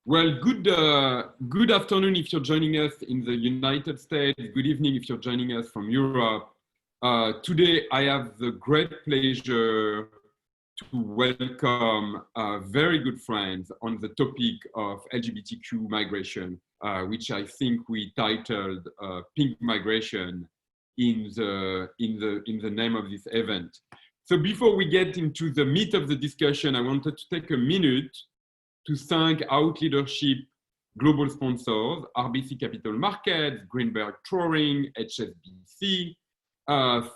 Well, good afternoon if you're joining us in the United States. Good evening if you're joining us from Europe. Today, I have the great pleasure to welcome very good friends on the topic of LGBTQ migration, which I think we titled "Pink Migration" in the name of this event. So before we get into the meat of the discussion, I wanted to take a minute to thank Out Leadership global sponsors, RBC Capital Markets, Greenberg Trauring, HSBC,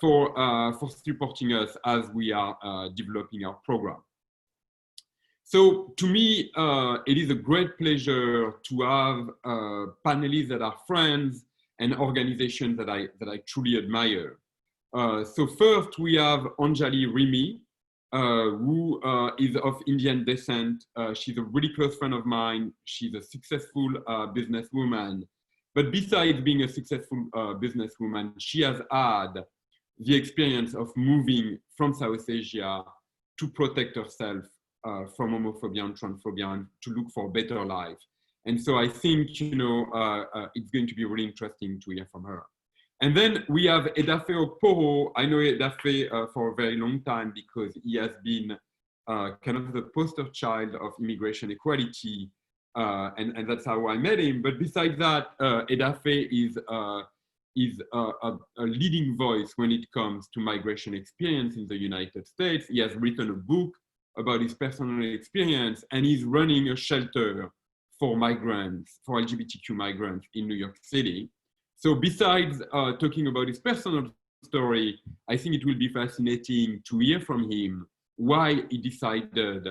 for supporting us as we are developing our program. So to me, it is a great pleasure to have panelists that are friends and organizations that I truly admire. So first we have Anjali Rimi, who is of Indian descent. She's a really close friend of mine. She's a successful businesswoman. But besides being a successful businesswoman, she has had the experience of moving from South Asia to protect herself from homophobia and transphobia and to look for a better life. And so I think, it's going to be really interesting to hear from her. And then we have Edafe Okporo. I know Edafe for a very long time because he has been kind of the poster child of immigration equality, and that's how I met him. But besides that, Edafe is a leading voice when it comes to migration experience in the United States. He has written a book about his personal experience, and he's running a shelter for migrants, for LGBTQ migrants in New York City. So besides talking about his personal story, I think it will be fascinating to hear from him why he decided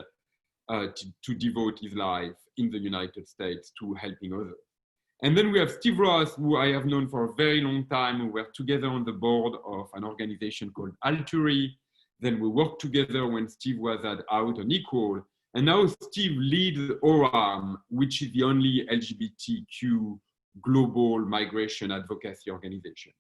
to devote his life in the United States to helping others. And then we have Steve Roth, who I have known for a very long time. We were together on the board of an organization called Alturi. Then we worked together when Steve was at Out Unequal. And now Steve leads ORAM, which is the only LGBTQ global migration advocacy organization.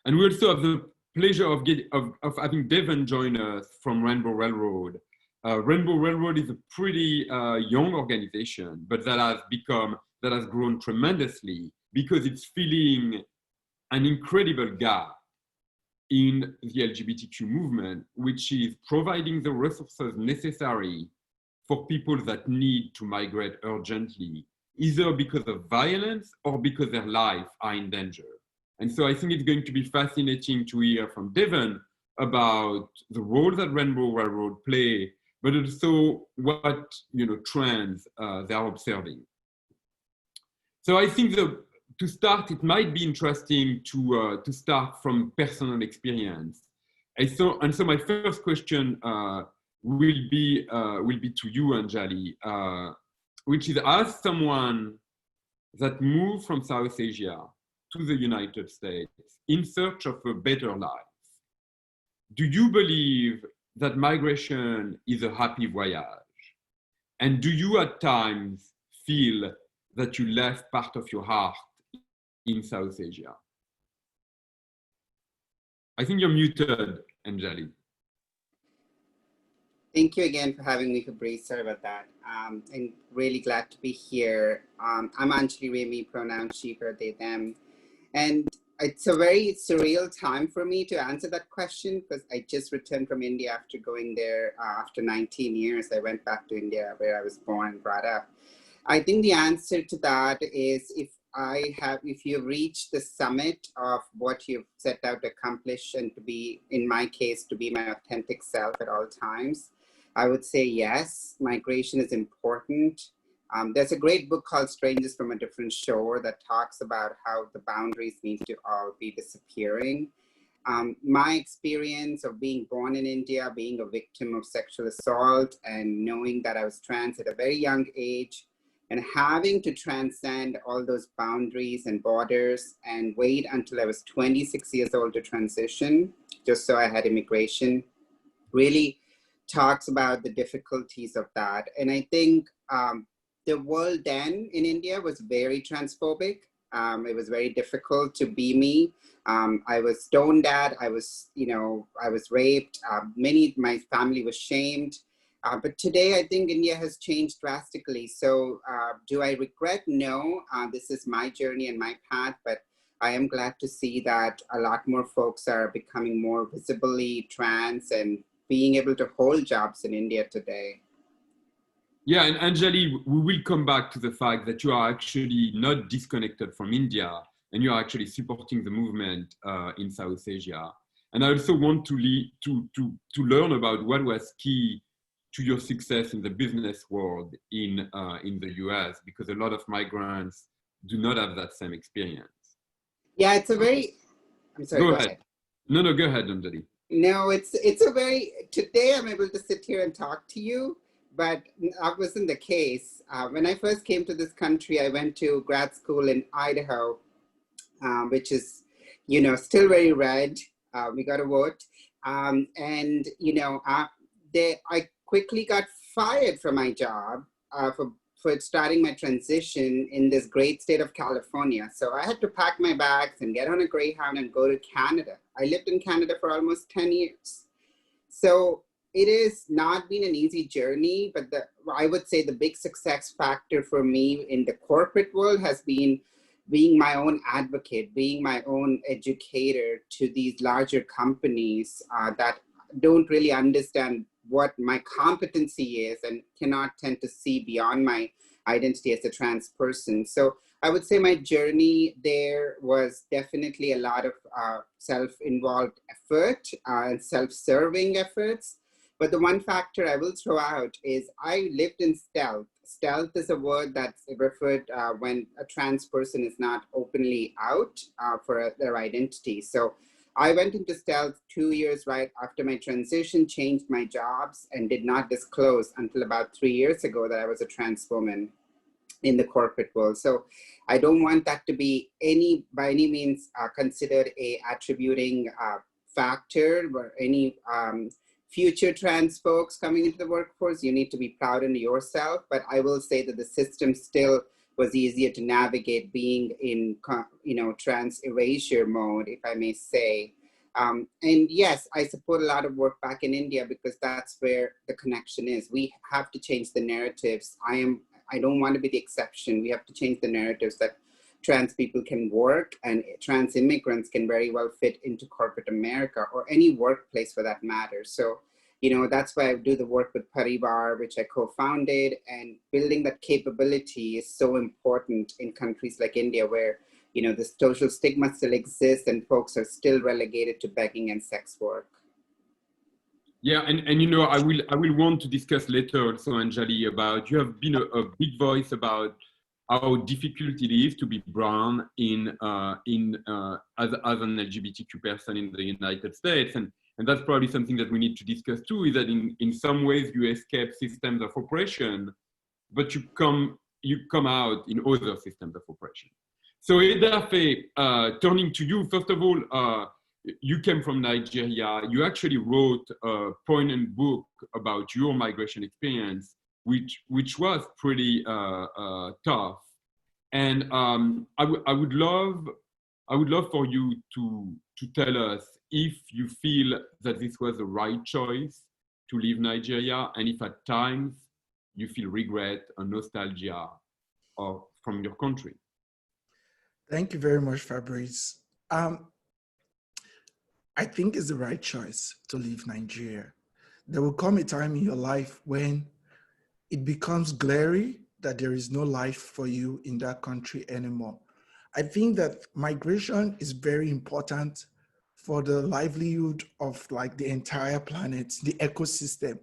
And we also have the pleasure of having Devon join us from Rainbow Railroad. Rainbow Railroad is a pretty young organization, but that has grown tremendously because it's filling an incredible gap in the LGBTQ movement, which is providing the resources necessary for people that need to migrate urgently, either because of violence or because their lives are in danger. And so I think it's going to be fascinating to hear from Devon about the role that Rainbow Railroad play, but also what trends they are observing. So I think to start, it might be interesting to start from personal experience. And so my first question will be to you, Anjali, which is, as someone that moved from South Asia to the United States in search of a better life, do you believe that migration is a happy voyage? And do you at times feel that you left part of your heart in South Asia? I think you're muted, Anjali. Thank you again for having me, Fabrice. Sorry about that. I'm really glad to be here. I'm Anjali Remy, pronouns she, her, they, them. And it's a very surreal time for me to answer that question because I just returned from India after going there after 19 years. I went back to India where I was born and brought up. I think the answer to that is if you reach the summit of what you've set out to accomplish and to be, in my case, to be my authentic self at all times, I would say yes, migration is important. There's a great book called Strangers from a Different Shore that talks about how the boundaries need to all be disappearing. My experience of being born in India, being a victim of sexual assault, and knowing that I was trans at a very young age, and having to transcend all those boundaries and borders and wait until I was 26 years old to transition, just so I had immigration, really talks about the difficulties of that. And I think the world then in India was very transphobic. It was very difficult to be me. I was stoned at, I was raped. My family was shamed. But today, I think India has changed drastically. So do I regret? No, this is my journey and my path, but I am glad to see that a lot more folks are becoming more visibly trans and being able to hold jobs in India today. Yeah, and Anjali, we will come back to the fact that you are actually not disconnected from India and you are actually supporting the movement in South Asia. And I also want to learn about what was key to your success in the business world in the US, because a lot of migrants do not have that same experience. Yeah, it's a very, I'm sorry, go ahead. No, go ahead, Anjali. No, it's a very, today I'm able to sit here and talk to you, but that wasn't the case. When I first came to this country, I went to grad school in Idaho, which is, you know, still very red. We got to vote. And, you know, I quickly got fired from my job for starting my transition in this great state of California. So I had to pack my bags and get on a Greyhound and go to Canada. I lived in Canada for almost 10 years. So it has not been an easy journey, but I would say the big success factor for me in the corporate world has been being my own advocate, being my own educator to these larger companies that don't really understand what my competency is and cannot tend to see beyond my identity as a trans person. So I would say my journey there was definitely a lot of self-involved effort and self-serving efforts. But the one factor I will throw out is I lived in stealth. Stealth is a word that's referred when a trans person is not openly out for their identity. So I went into stealth 2 years right after my transition, changed my jobs, and did not disclose until about 3 years ago that I was a trans woman in the corporate world. So I don't want that to be by any means considered a attributing factor or any future trans folks coming into the workforce. You need to be proud in yourself, but I will say that the system still was easier to navigate being in, you know, trans erasure mode, if I may say. And yes, I support a lot of work back in India because that's where the connection is. We have to change the narratives. I don't want to be the exception. We have to change the narratives that trans people can work and trans immigrants can very well fit into corporate America or any workplace for that matter. So, you know, that's why I do the work with Parivar, which I co-founded, and building that capability is so important in countries like India where, you know, the social stigma still exists and folks are still relegated to begging and sex work. Yeah, and you know, I will want to discuss later also, Anjali, about you have been a big voice about how difficult it is to be brown as an LGBTQ person in the United States, and that's probably something that we need to discuss too. Is that in some ways you escape systems of oppression, but you come out in other systems of oppression. So Edafe, turning to you, first of all. You came from Nigeria. You actually wrote a poignant book about your migration experience, which was pretty tough. And I would love for you to tell us if you feel that this was the right choice to leave Nigeria, and if at times you feel regret or nostalgia from your country. Thank you very much, Fabrice. I think it's the right choice to leave Nigeria. There will come a time in your life when it becomes glaring that there is no life for you in that country anymore. I think that migration is very important for the livelihood of like the entire planet, the ecosystem.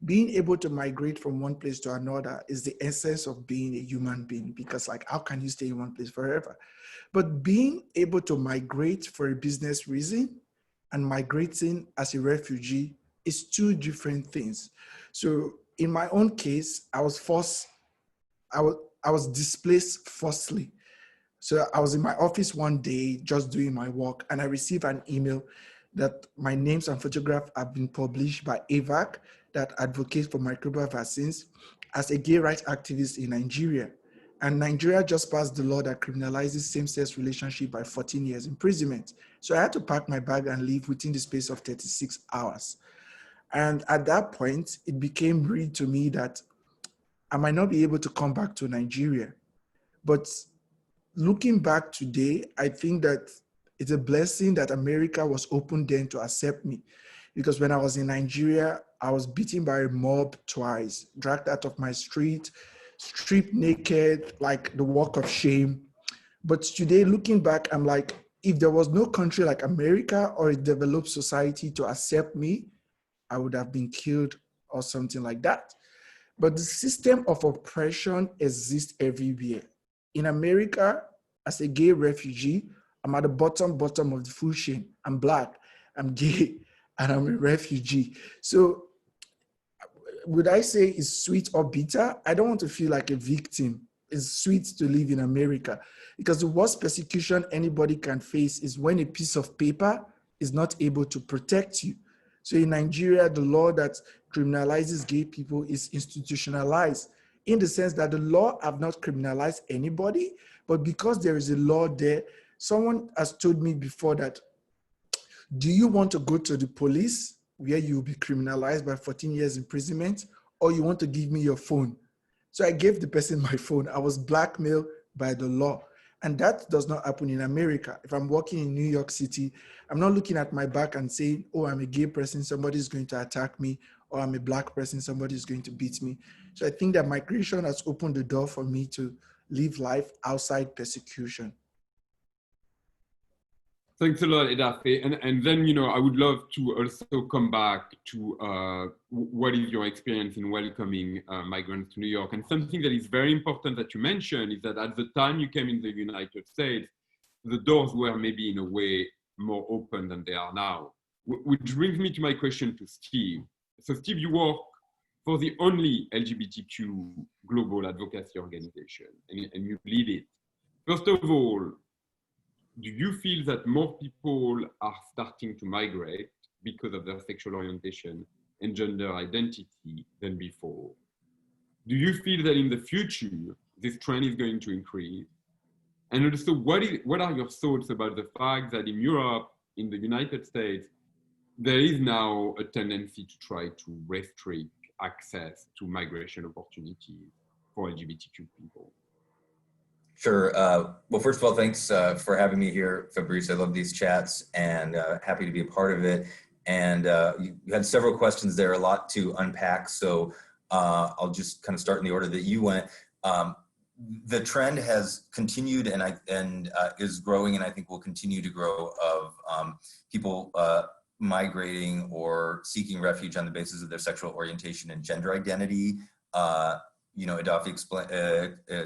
Being able to migrate from one place to another is the essence of being a human being, because like, how can you stay in one place forever? But being able to migrate for a business reason and migrating as a refugee is two different things. So in my own case, I was displaced forcibly. So I was in my office one day just doing my work, and I received an email that my names and photograph have been published by AVAC, that advocates for microbial vaccines, as a gay rights activist in Nigeria. And Nigeria just passed the law that criminalizes same-sex relationship by 14 years imprisonment. So I had to pack my bag and leave within the space of 36 hours. And at that point, it became real to me that I might not be able to come back to Nigeria. But looking back today, I think that it's a blessing that America was open then to accept me. Because when I was in Nigeria, I was beaten by a mob twice, dragged out of my street, stripped naked, like the walk of shame. But today, looking back, I'm like, if there was no country like America or a developed society to accept me, I would have been killed or something like that. But the system of oppression exists everywhere. In America, as a gay refugee, I'm at the bottom of the food chain. I'm Black, I'm gay, and I'm a refugee. So would I say it's sweet or bitter? I don't want to feel like a victim. It's sweet to live in America because the worst persecution anybody can face is when a piece of paper is not able to protect you. So in Nigeria, the law that criminalizes gay people is institutionalized in the sense that the law have not criminalized anybody, but because there is a law there, someone has told me before that, do you want to go to the police where you'll be criminalized by 14 years imprisonment, or you want to give me your phone? So I gave the person my phone. I was blackmailed by the law. And that does not happen in America. If I'm walking in New York City, I'm not looking at my back and saying, oh, I'm a gay person, somebody's going to attack me, or I'm a Black person, somebody's going to beat me. So I think that migration has opened the door for me to live life outside persecution. Thanks a lot, Edafe. And then, I would love to also come back to what is your experience in welcoming migrants to New York. And something that is very important that you mentioned is that at the time you came in the United States, the doors were maybe in a way more open than they are now. Which brings me to my question to Steve. So Steve, you work for the only LGBTQ global advocacy organization, and you lead it. First of all, do you feel that more people are starting to migrate because of their sexual orientation and gender identity than before? Do you feel that in the future, this trend is going to increase? And also, what are your thoughts about the fact that in Europe, in the United States, there is now a tendency to try to restrict access to migration opportunities for LGBTQ people? Sure. Well, first of all, thanks for having me here, Fabrice. I love these chats and happy to be a part of it. And you had several questions there, a lot to unpack. So I'll just kind of start in the order that you went. The trend has continued and is growing, and I think will continue to grow, of people migrating or seeking refuge on the basis of their sexual orientation and gender identity. Edafe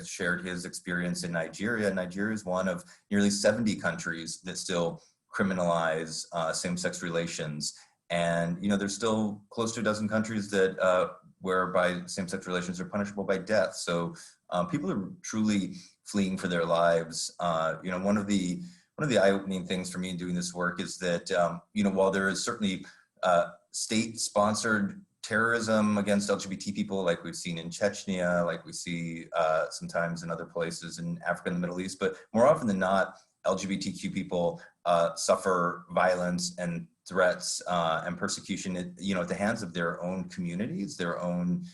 shared his experience in Nigeria. Nigeria is one of nearly 70 countries that still criminalize same-sex relations. And, there's still close to a dozen countries that whereby same-sex relations are punishable by death. So people are truly fleeing for their lives. One of the eye-opening things for me in doing this work is that, while there is certainly state-sponsored terrorism against LGBT people, like we've seen in Chechnya, like we see sometimes in other places in Africa and the Middle East, but more often than not, LGBTQ people suffer violence and threats and persecution at the hands of their own communities, their own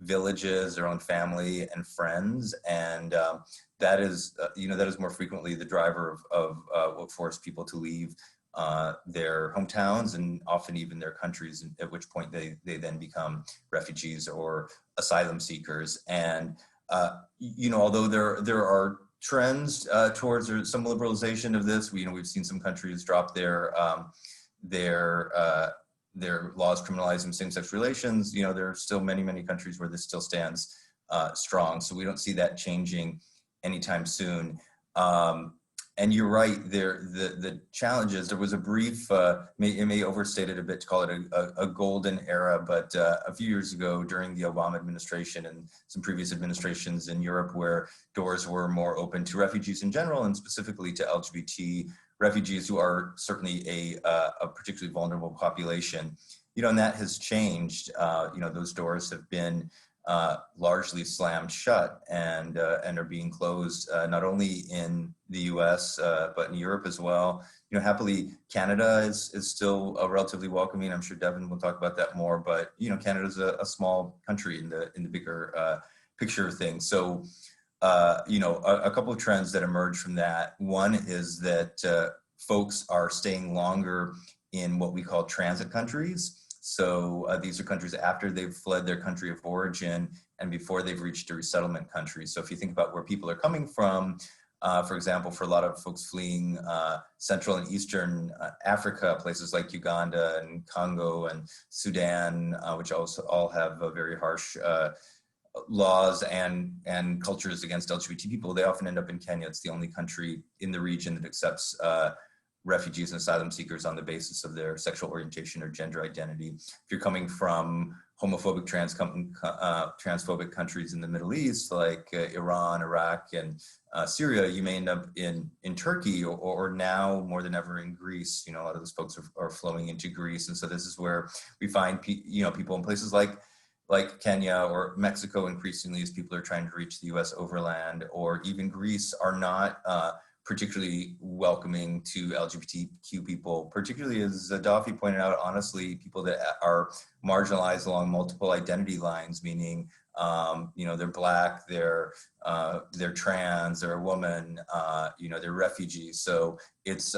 villages, their own family and friends. And that is more frequently the driver of what forced people to leave their hometowns and often even their countries, at which point they then become refugees or asylum seekers. And although there are trends towards some liberalization of this, we've seen some countries drop their laws criminalizing same-sex relations. There are still many countries where this still stands strong. So we don't see that changing anytime soon. And you're right, the challenges, there was a brief, it may overstate it a bit to call it a golden era, but a few years ago during the Obama administration and some previous administrations in Europe, where doors were more open to refugees in general and specifically to LGBT refugees, who are certainly a particularly vulnerable population, and that has changed. Those doors have been largely slammed shut and are being closed not only in the U.S. But in Europe as well. You know, happily, Canada is still relatively welcoming. I'm sure Devin will talk about that more. But you know, Canada is a small country in the bigger picture of things. So you know, a couple of trends that emerge from that. One is that folks are staying longer in what we call transit countries. So these are countries after they've fled their country of origin and before they've reached a resettlement country. So if you think about where people are coming from, for example, for a lot of folks fleeing Central and Eastern Africa, places like Uganda and Congo and Sudan, which also all have very harsh laws and cultures against LGBT people, they often end up in Kenya. It's the only country in the region that accepts refugees and asylum seekers on the basis of their sexual orientation or gender identity. If you're coming from homophobic, transphobic countries in the Middle East, like Iran, Iraq, and Syria, you may end up in Turkey or now more than ever in Greece. You know, a lot of those folks are flowing into Greece. And so this is where we find, you know, people in places like Kenya or Mexico increasingly, as people are trying to reach the US overland, or even Greece, are not particularly welcoming to LGBTQ people, particularly, as Dafi pointed out, honestly, people that are marginalized along multiple identity lines, meaning, you know, they're Black, they're trans, they're a woman, you know, they're refugees. So it's,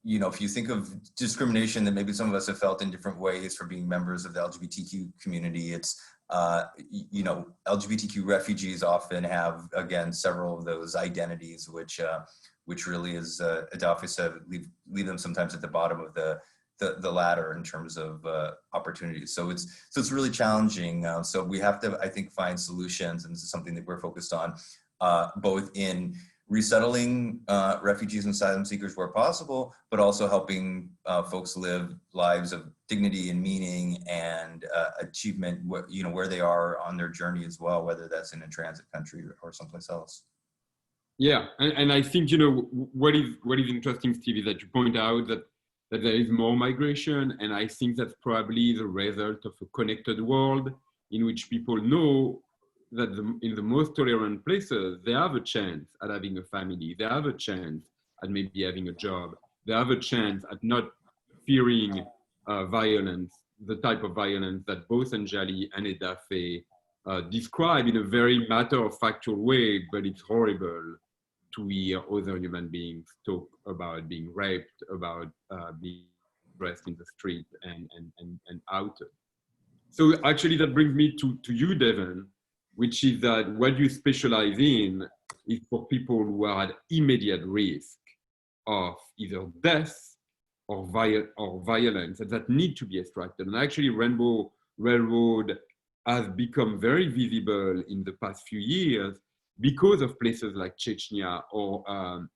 you know, if you think of discrimination that maybe some of us have felt in different ways for being members of the LGBTQ community, it's, you know, LGBTQ refugees often have, again, several of those identities, which really, as Adafi said, leave them sometimes at the bottom of the ladder in terms of opportunities. So it's really challenging. So we have to, I think, find solutions, and this is something that we're focused on, both in resettling refugees and asylum seekers where possible, but also helping folks live lives of dignity and meaning and achievement, you know, where they are on their journey as well, whether that's in a transit country or someplace else. Yeah, and I think, you know, what is interesting, Steve, is that you point out that there is more migration, and I think that's probably the result of a connected world in which people know that in the most tolerant places, they have a chance at having a family, they have a chance at maybe having a job, they have a chance at not fearing violence, the type of violence that both Anjali and Edafe describe in a very matter-of-factual way, but it's horrible to hear other human beings talk about being raped, about being dressed in the street and outed. So actually that brings me to you, Devin, which is that what you specialize in is for people who are at immediate risk of either death or violence that need to be extracted. And actually Rainbow Railroad has become very visible in the past few years because of places like Chechnya, or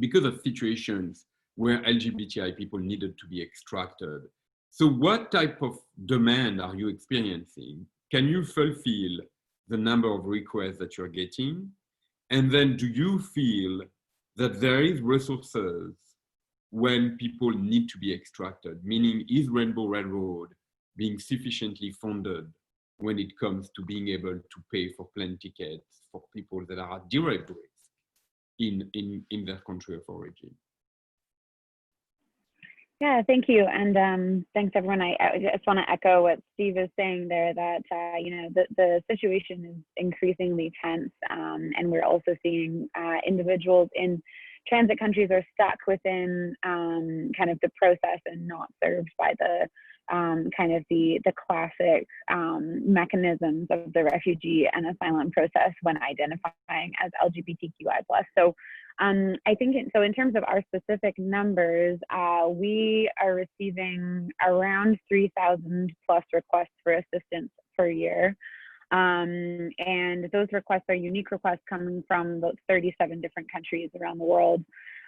because of situations where LGBTI people needed to be extracted. So what type of demand are you experiencing? Can you fulfill the number of requests that you're getting? And then do you feel that there is resources when people need to be extracted? Meaning, is Rainbow Railroad being sufficiently funded when it comes to being able to pay for plane tickets for people that are at direct risk in their country of origin? Yeah, thank you. And thanks everyone. I just want to echo what Steve is saying there, that, you know, the situation is increasingly tense. And we're also seeing individuals in transit countries are stuck within kind of the process and not served by the kind of the classic mechanisms of the refugee and asylum process when identifying as LGBTQI+. So I think, so in terms of our specific numbers, we are receiving around 3,000 plus requests for assistance per year. And those requests are unique requests coming from about 37 different countries around the world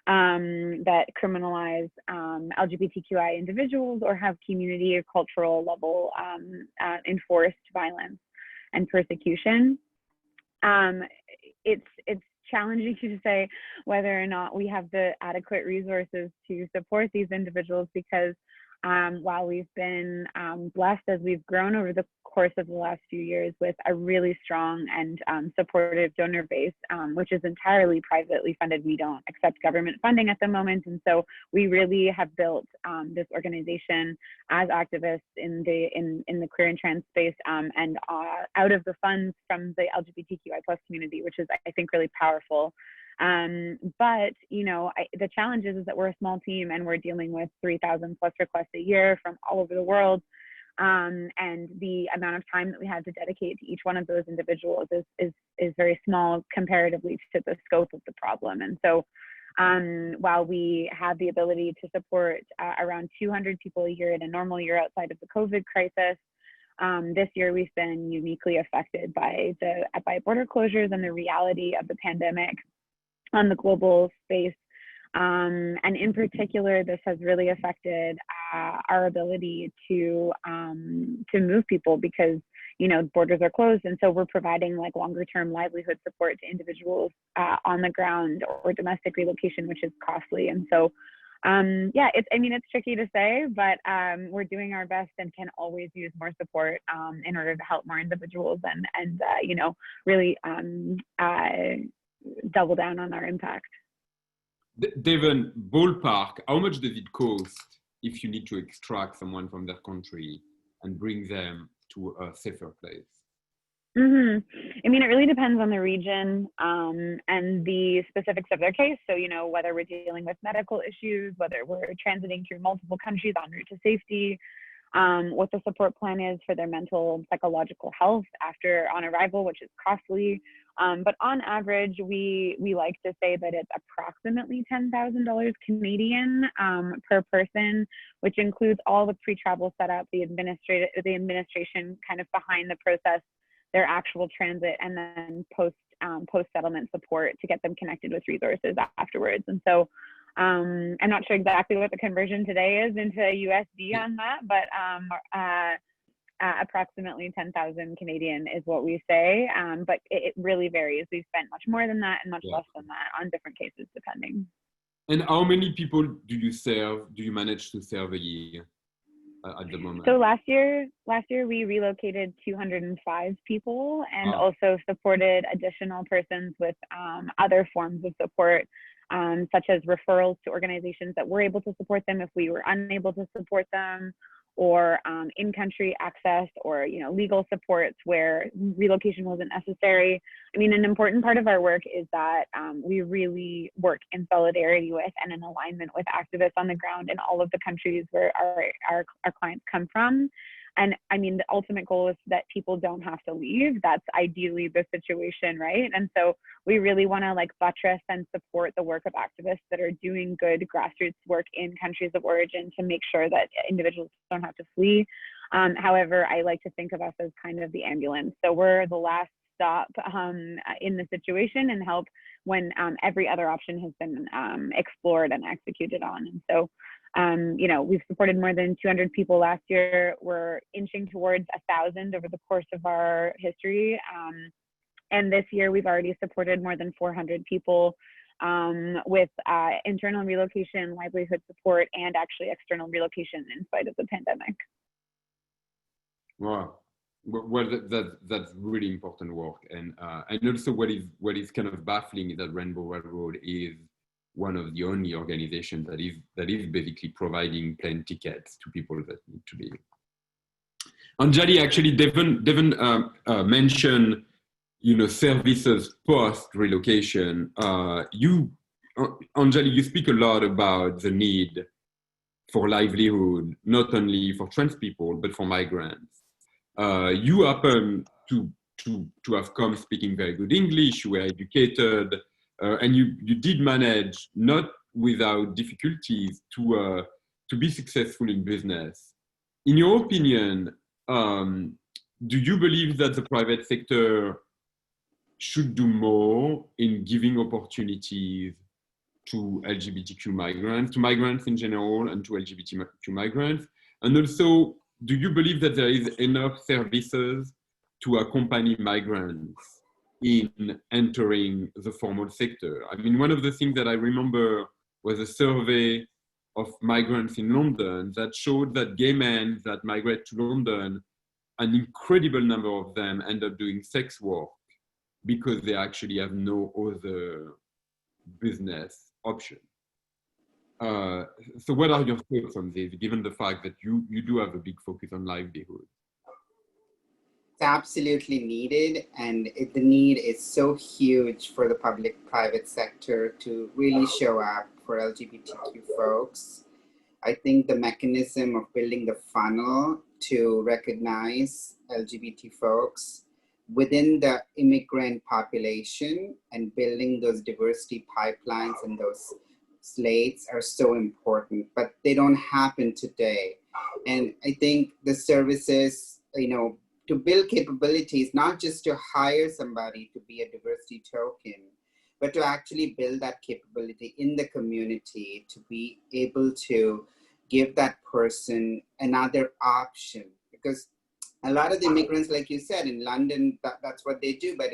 that criminalize LGBTQI individuals or have community or cultural level enforced violence and persecution. It's challenging to say whether or not we have the adequate resources to support these individuals, because while we've been blessed as we've grown over the course of the last few years with a really strong and supportive donor base, which is entirely privately funded. We don't accept government funding at the moment. And so we really have built this organization as activists in the queer and trans space, and out of the funds from the LGBTQI+ community, which is, I think, really powerful. But the challenge is that we're a small team and we're dealing with 3,000 plus requests a year from all over the world. And the amount of time that we have to dedicate to each one of those individuals is very small comparatively to the scope of the problem. And so while we have the ability to support around 200 people a year in a normal year outside of the COVID crisis, this year we've been uniquely affected by border closures and the reality of the pandemic on the global space. And in particular, this has really affected our ability to move people because, borders are closed. And so we're providing like longer term livelihood support to individuals on the ground or domestic relocation, which is costly. And so, it's tricky to say, but we're doing our best and can always use more support in order to help more individuals and really double down on our impact. Devon, ballpark, how much does it cost if you need to extract someone from their country and bring them to a safer place? Mm-hmm. I mean, it really depends on the region and the specifics of their case. So, whether we're dealing with medical issues, whether we're transiting through multiple countries en route to safety, what the support plan is for their mental and psychological health on arrival, which is costly. But on average, we like to say that it's approximately $10,000 Canadian per person, which includes all the pre-travel setup, the administration kind of behind the process, their actual transit, and then post-settlement support to get them connected with resources afterwards. And so I'm not sure exactly what the conversion today is into USD on that, but approximately 10,000 Canadian is what we say, but it really varies. We've spent much more than that and much less than that on different cases, depending. And how many people do you manage to serve a year at the moment? So last year we relocated 205 people and also supported additional persons with other forms of support, such as referrals to organizations that were able to support them if we were unable to support them, or in-country access, or legal supports where relocation wasn't necessary. I mean, an important part of our work is that we really work in solidarity with and in alignment with activists on the ground in all of the countries where our clients come from. And I mean, the ultimate goal is that people don't have to leave. That's ideally the situation, right? And so we really want to buttress and support the work of activists that are doing good grassroots work in countries of origin to make sure that individuals don't have to flee. However, I like to think of us as kind of the ambulance. So we're the last stop in the situation and help when every other option has been explored and executed on. And so we've supported more than 200 people last year. We're inching towards 1,000 over the course of our history. And this year we've already supported more than 400 people with internal relocation, livelihood support, and actually external relocation in spite of the pandemic. Wow. Well, that's really important work. And also what is kind of baffling is that Rainbow Railroad is one of the only organizations that is basically providing plane tickets to people that need to leave. Anjali, actually, Devon mentioned, services post relocation. Anjali, you speak a lot about the need for livelihood, not only for trans people but for migrants. You happen to have come speaking very good English. You were educated. And you did manage, not without difficulties, to be successful in business. In your opinion, do you believe that the private sector should do more in giving opportunities to LGBTQ migrants, to migrants in general, and to LGBTQ migrants? And also, do you believe that there is enough services to accompany migrants in entering the formal sector? I mean, one of the things that I remember was a survey of migrants in London that showed that gay men that migrate to London, an incredible number of them end up doing sex work because they actually have no other business option. So what are your thoughts on this, given the fact that you do have a big focus on livelihood? It's absolutely needed, and the need is so huge for the public-private sector to really show up for LGBTQ folks. I think the mechanism of building the funnel to recognize LGBT folks within the immigrant population and building those diversity pipelines and those slates are so important, but they don't happen today. And I think the services, to build capabilities, not just to hire somebody to be a diversity token, but to actually build that capability in the community to be able to give that person another option. Because a lot of the immigrants, like you said, in London, that's what they do. But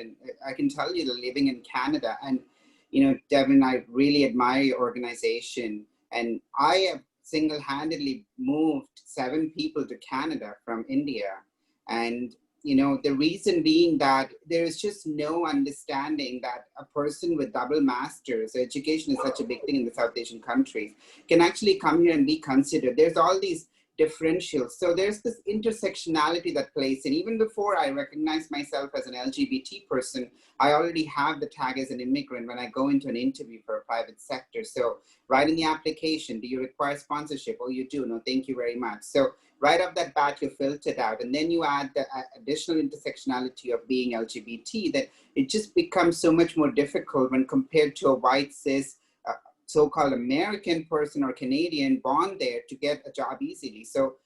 I can tell you, they're living in Canada. And, Devin, I really admire your organization. And I have single-handedly moved 7 people to Canada from India. And, the reason being that there is just no understanding that a person with double masters, education is such a big thing in the South Asian countries, can actually come here and be considered. There's all these differentials. So there's this intersectionality that plays in. Even before I recognize myself as an LGBT person, I already have the tag as an immigrant when I go into an interview for a private sector. So right in the application, do you require sponsorship? Oh, you do. No, thank you very much. So right off that bat, you filter it out. And then you add the additional intersectionality of being LGBT, that it just becomes so much more difficult when compared to a white cis so-called American person or Canadian born there to get a job easily. So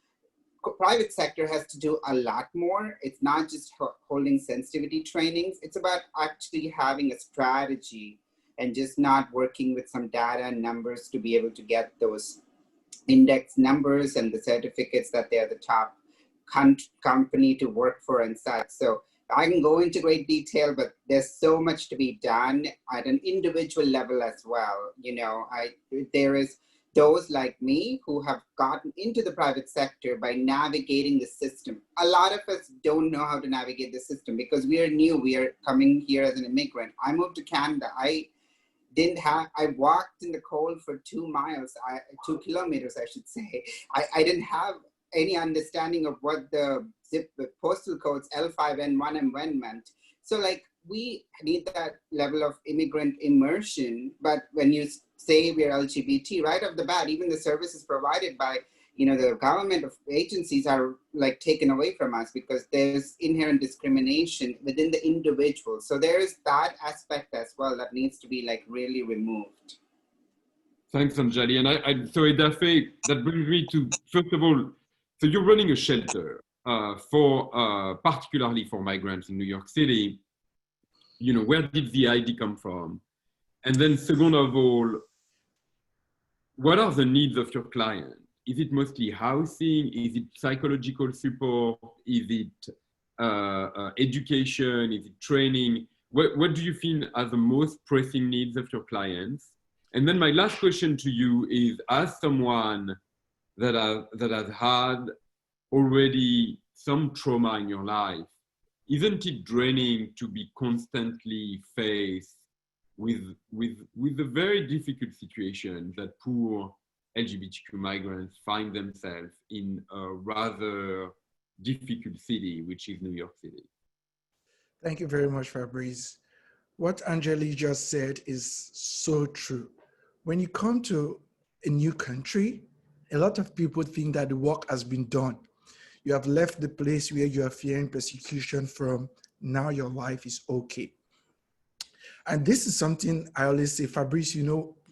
private sector has to do a lot more. It's not just holding sensitivity trainings. It's about actually having a strategy and just not working with some data and numbers to be able to get those index numbers and the certificates that they're the top company to work for and such. So I can go into great detail, but there's so much to be done at an individual level as well. There is those like me who have gotten into the private sector by navigating the system. A lot of us don't know how to navigate the system because we are new. We are coming here as an immigrant. I moved to Canada. I walked in the cold for 2 miles, 2 kilometers, I should say. I didn't have any understanding of what the postal codes L5N1 and when meant. So we need that level of immigrant immersion. But when you say we're LGBT, right off the bat, even the services provided by the government of agencies are taken away from us because there's inherent discrimination within the individual. So there's that aspect as well that needs to be really removed. Thanks, Anjali. And so Edafe, that brings me to, first of all, so you're running a shelter particularly for migrants in New York City. Where did the idea come from? And then second of all, what are the needs of your client? Is it mostly housing? Is it psychological support? Is it education? Is it training? What do you feel are the most pressing needs of your clients? And then my last question to you is, as someone that has had already some trauma in your life, isn't it draining to be constantly faced with a very difficult situation that poor LGBTQ migrants find themselves in a rather difficult city, which is New York City? Thank you very much, Fabrice. What Anjali just said is so true. When you come to a new country, a lot of people think that the work has been done. You have left the place where you are fearing persecution from. Now your life is okay. And this is something I always say, Fabrice,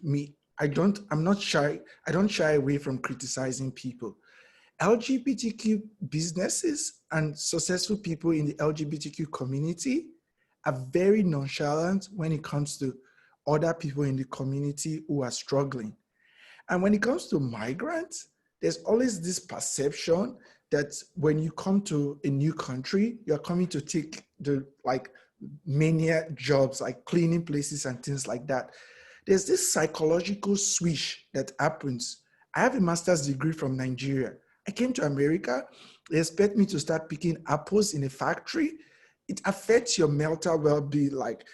me, I don't shy away from criticizing people. LGBTQ businesses and successful people in the LGBTQ community are very nonchalant when it comes to other people in the community who are struggling. And when it comes to migrants, there's always this perception that when you come to a new country, you're coming to take the mania jobs, like cleaning places and things like that. There's this psychological switch that happens I have a master's degree from Nigeria. I came to America. They expect me to start picking apples in a factory. It affects your mental well-being. Like,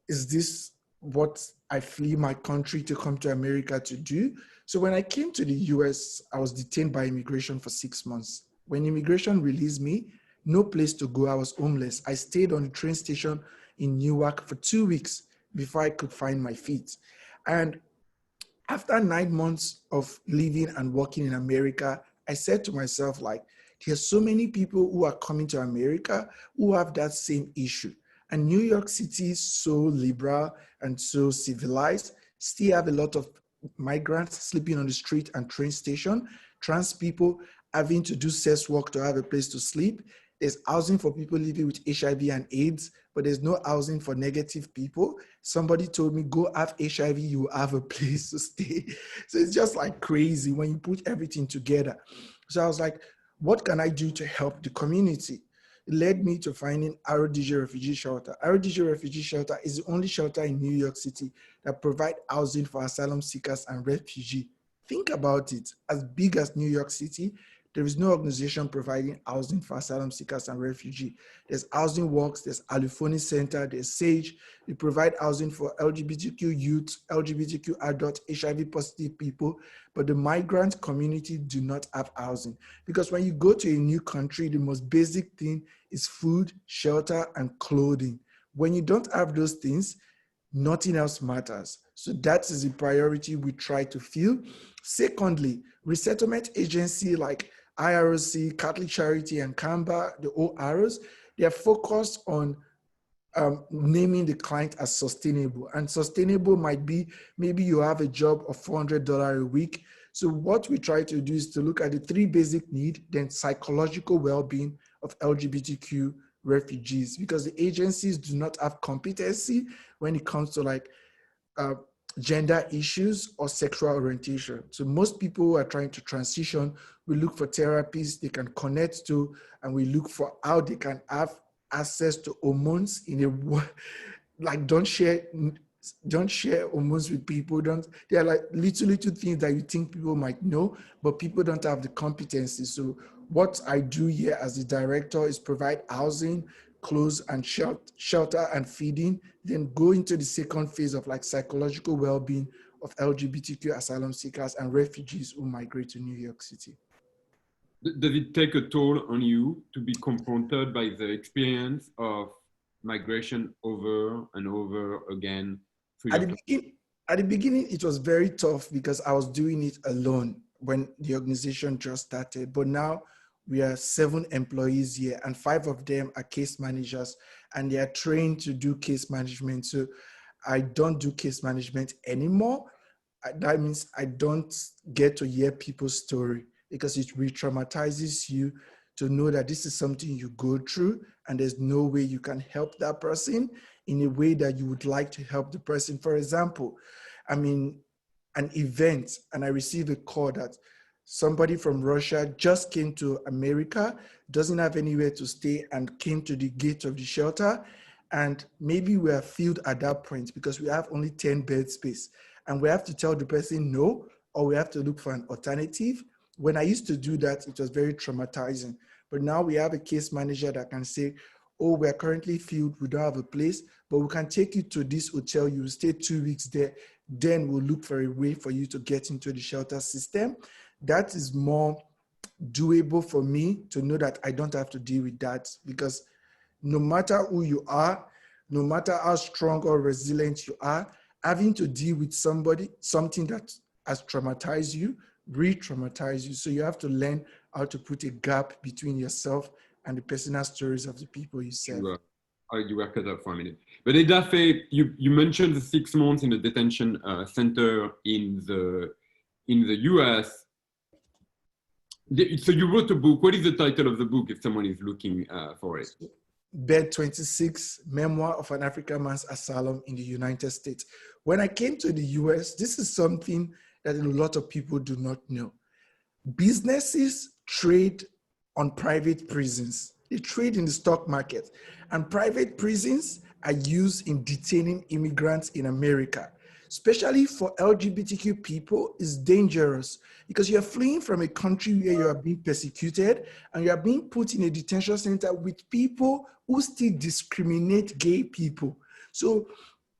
is this what I flee my country to come to America to do? So when I came to the US, I was detained by immigration for 6 months. When immigration released me, no place to go. I was homeless. I stayed on the train station in Newark for 2 weeks before I could find my feet. And after 9 months of living and working in America, I said to myself, like, there's so many people who are coming to America who have that same issue. And New York City is so liberal and so civilized, still have a lot of migrants sleeping on the street and train station, trans people having to do sex work to have a place to sleep. There's housing for people living with HIV and AIDS, but there's no housing for negative people. Somebody told me, go have HIV, you have a place to stay. So it's just like crazy when you put everything together. So I was like, what can I do to help the community? It led me to finding RODG Refugee Shelter. RODG Refugee Shelter is the only shelter in New York City that provide housing for asylum seekers and refugees. Think about it, as big as New York City, there is no organization providing housing for asylum seekers and refugees. There's Housing Works, there's Alufoni Center, there's SAGE. They provide housing for LGBTQ youth, LGBTQ adults, HIV positive people, but the migrant community do not have housing. Because when you go to a new country, the most basic thing is food, shelter, and clothing. When you don't have those things, nothing else matters. So that is the priority we try to fill. Secondly, resettlement agency like IROC, Catholic Charity, and CAMBA, the ORs, they are focused on naming the client as sustainable. And sustainable might be, maybe you have a job of $400 a week. So what we try to do is to look at the 3 basic needs, then psychological well-being of LGBTQ refugees, because the agencies do not have competency when it comes to like gender issues or sexual orientation. So most people who are trying to transition, we look for therapies they can connect to, and we look for how they can have access to hormones in a, like, don't share hormones with people. They're like little things that you think people might know, but people don't have the competency. So what I do here as the director is provide housing, clothes, and shelter and feeding, then go into the second phase of like psychological well-being of LGBTQ asylum seekers and refugees who migrate to New York City. Does it take a toll on you to be confronted by the experience of migration over and over again? At the beginning, it was very tough because I was doing it alone when the organization just started. But now we are 7 employees here, and 5 of them are case managers, and they are trained to do case management. So I don't do case management anymore. That means I don't get to hear people's story, because it re-traumatizes you to know that this is something you go through and there's no way you can help that person in a way that you would like to help the person. For example, I'm in an event and I receive a call that somebody from Russia just came to America, doesn't have anywhere to stay, and came to the gate of the shelter. And maybe we are filled at that point because we have only 10 bed space, and we have to tell the person no, or we have to look for an alternative. When I used to do that, it was very traumatizing. But now we have a case manager that can say, oh, we're currently filled, we don't have a place, but we can take you to this hotel, you will stay 2 weeks there, then we'll look for a way for you to get into the shelter system. That is more doable for me to know that I don't have to deal with that, because no matter who you are, no matter how strong or resilient you are, having to deal with something that has traumatized you, re-traumatize you. So you have to learn how to put a gap between yourself and the personal stories of the people you serve. You were cut off for a minute. But Edafe, you mentioned the 6 months in the detention center in the US. So you wrote a book. What is the title of the book if someone is looking for it? Bed 26, Memoir of an African Man's Asylum in the United States. When I came to the US, this is something that a lot of people do not know. Businesses trade on private prisons. They trade in the stock market, and private prisons are used in detaining immigrants in America. especially for LGBTQ people, is dangerous because you're fleeing from a country where you are being persecuted and you are being put in a detention center with people who still discriminate gay people. So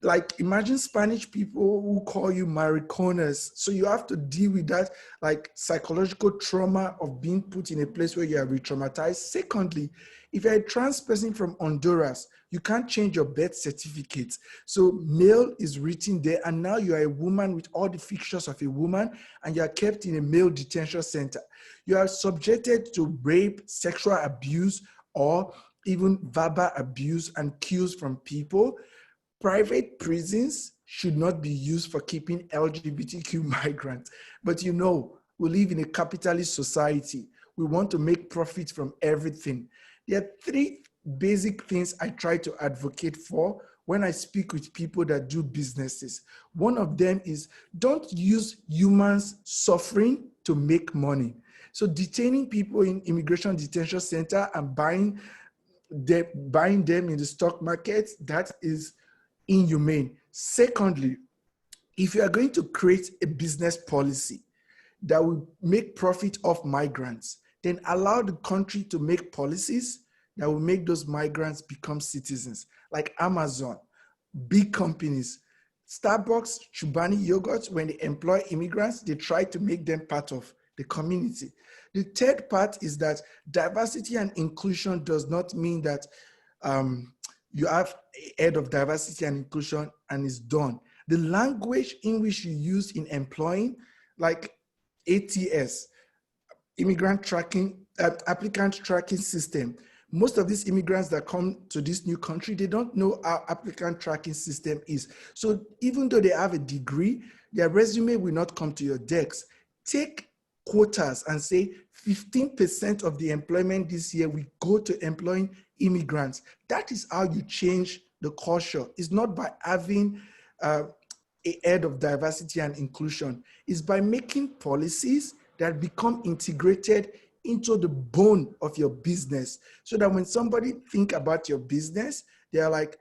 like imagine Spanish people who call you mariconas. So you have to deal with that like psychological trauma of being put in a place where you are re-traumatized. Secondly, if you're a trans person from Honduras, you can't change your birth certificate. So male is written there, and now you are a woman with all the features of a woman, and you are kept in a male detention center. You are subjected to rape, sexual abuse, or even verbal abuse and kills from people. Private prisons should not be used for keeping LGBTQ migrants. But you know, we live in a capitalist society. We want to make profit from everything. There are three basic things I try to advocate for when I speak with people that do businesses. One of them is don't use humans suffering to make money. So detaining people in immigration detention center and buying them in the stock market, that is inhumane. Secondly, if you are going to create a business policy that will make profit off migrants, then allow the country to make policies that will make those migrants become citizens, like Amazon, big companies. Starbucks, Chobani Yogurt, when they employ immigrants, they try to make them part of the community. The third part is that diversity and inclusion does not mean that you have a head of diversity and inclusion and it's done. The language in which you use in employing, like ATS, immigrant tracking, applicant tracking system. Most of these immigrants that come to this new country, they don't know how applicant tracking system is. So even though they have a degree, their resume will not come to your desk. Take quotas and say 15% of the employment this year will go to employing immigrants. That is how you change the culture. It's not by having a head of diversity and inclusion. It's by making policies that become integrated into the bone of your business, so that when somebody think about your business, they're like,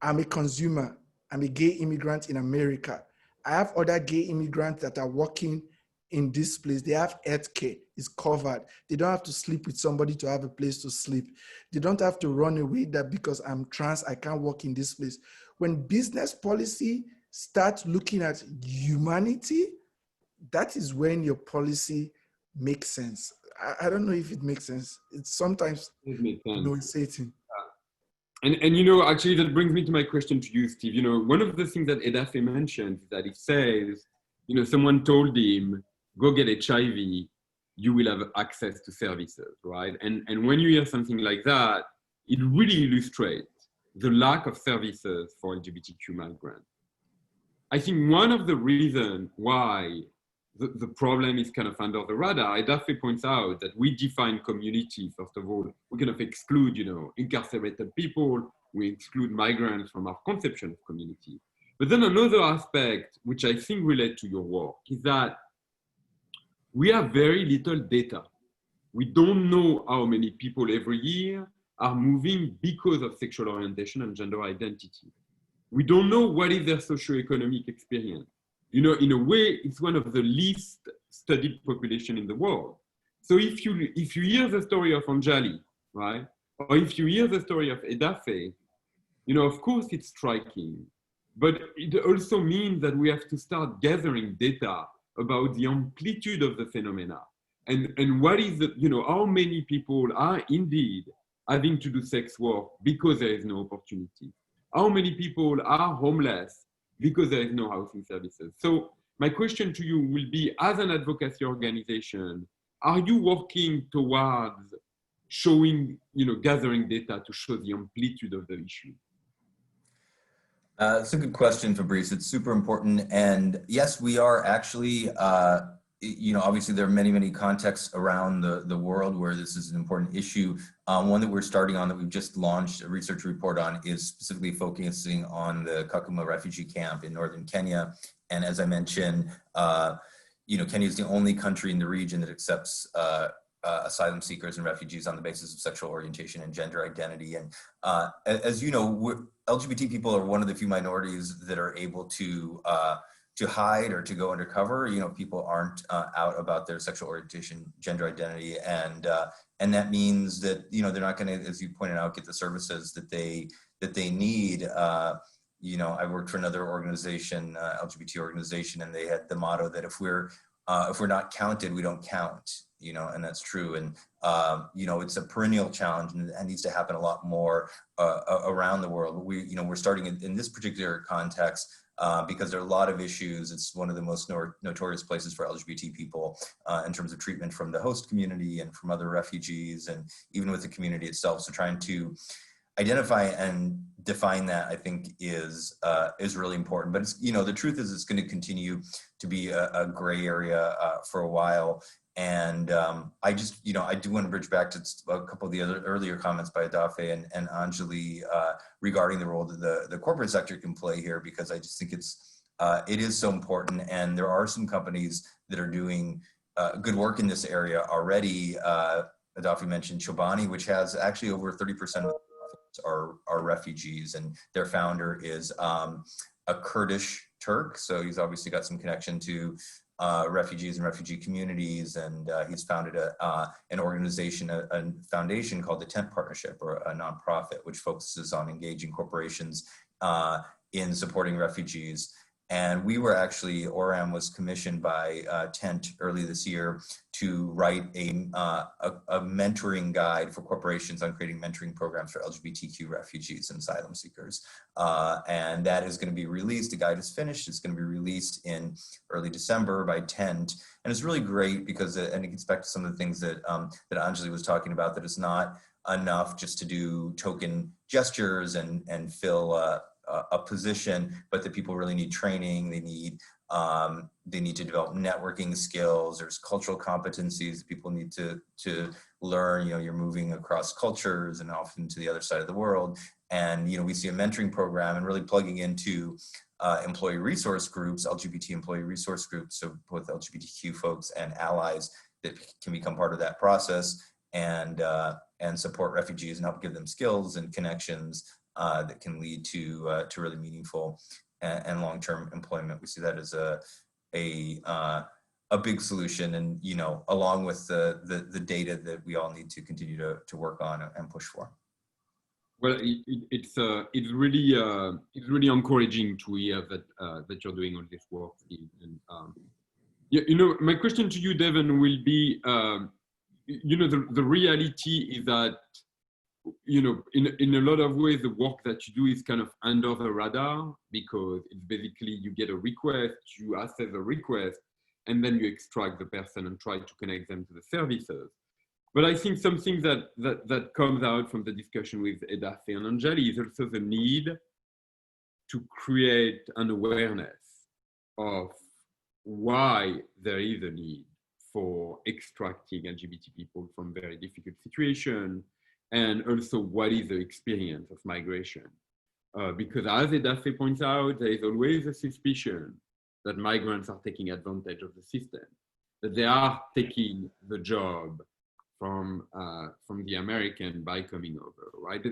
I'm a consumer. I'm a gay immigrant in America. I have other gay immigrants that are working in this place. They have healthcare, it's covered. They don't have to sleep with somebody to have a place to sleep. They don't have to run away that because I'm trans, I can't work in this place. When business policy starts looking at humanity, that is when your policy makes sense. I don't know if it makes sense. It's sometimes nuancing. And you know, actually that brings me to my question to you, Steve. You know, one of the things that Edafe mentioned is that he says, you know, someone told him, go get HIV, you will have access to services, right? And when you hear something like that, it really illustrates the lack of services for LGBTQ migrants. I think one of the reasons why the problem is kind of under the radar, Edafe points out that we define community, first of all, we kind of exclude, you know, incarcerated people, we exclude migrants from our conception of community. But then another aspect, which I think relates to your work, is that we have very little data. We don't know how many people every year are moving because of sexual orientation and gender identity. We don't know what is their socioeconomic experience. You know, in a way, it's one of the least studied population in the world. So if you hear the story of Anjali, right, or if you hear the story of Edafe, you know, of course it's striking, but it also means that we have to start gathering data about the amplitude of the phenomena and what is the, you know, how many people are indeed having to do sex work because there is no opportunity. How many people are homeless because there is no housing services. So my question to you will be, as an advocacy organization, are you working towards showing, you know, gathering data to show the amplitude of the issue? That's a good question, Fabrice. It's super important. And yes, we are actually, you know, obviously there are many, many contexts around the world where this is an important issue. One that we're starting on that we've just launched a research report on is specifically focusing on the Kakuma refugee camp in northern Kenya. And as I mentioned, you know, Kenya is the only country in the region that accepts asylum seekers and refugees on the basis of sexual orientation and gender identity. And as you know, LGBT people are one of the few minorities that are able to hide or to go undercover. You know, people aren't out about their sexual orientation, gender identity, and that means that, you know, they're not going to, as you pointed out, get the services that they need. You know, I worked for another organization, LGBT organization, and they had the motto that if we're not counted, we don't count. You know, and that's true. And you know, it's a perennial challenge, and it needs to happen a lot more around the world. We're starting in this particular context. Because there are a lot of issues. It's one of the most notorious places for LGBT people in terms of treatment from the host community and from other refugees, and even with the community itself. So trying to identify and define that, I think, is really important. But it's, you know, the truth is it's going to continue to be a gray area for a while. And I just, you know, I do want to bridge back to a couple of the other earlier comments by Adafe and Anjali regarding the role that the corporate sector can play here, because I just think it is so important. And there are some companies that are doing good work in this area already. Adafe mentioned Chobani, which has actually over 30% of are refugees, and their founder is a Kurdish Turk. So he's obviously got some connection to refugees and refugee communities, and he's founded an organization, a foundation called the Tent Partnership, or a nonprofit, which focuses on engaging corporations in supporting refugees. And we were actually, ORAM was commissioned by Tent early this year to write a mentoring guide for corporations on creating mentoring programs for LGBTQ refugees and asylum seekers. And that is going to be released. The guide is finished. It's going to be released in early December by Tent. And it's really great because, and it gets back to some of the things that, that Anjali was talking about, that it's not enough just to do token gestures and fill a position, but that people really need training. They need to develop networking skills. There's cultural competencies that people need to learn. You know, you're moving across cultures and often to the other side of the world. And, you know, we see a mentoring program and really plugging into employee resource groups, LGBT employee resource groups, so both LGBTQ folks and allies that can become part of that process and support refugees and help give them skills and connections that can lead to really meaningful and long-term employment. We see that as a big solution, and, you know, along with the data that we all need to continue to work on and push for. Well, it's really encouraging to hear that you're doing all this work. And you know, my question to you, Devon, will be, you know, the reality is that, you know, in a lot of ways, the work that you do is kind of under the radar, because it's basically you get a request, you assess the request, and then you extract the person and try to connect them to the services. But I think something that comes out from the discussion with Adafe and Anjali is also the need to create an awareness of why there is a need for extracting LGBT people from very difficult situations, and also what is the experience of migration. Because as Adafe points out, there is always a suspicion that migrants are taking advantage of the system, that they are taking the job from the American by coming over, right?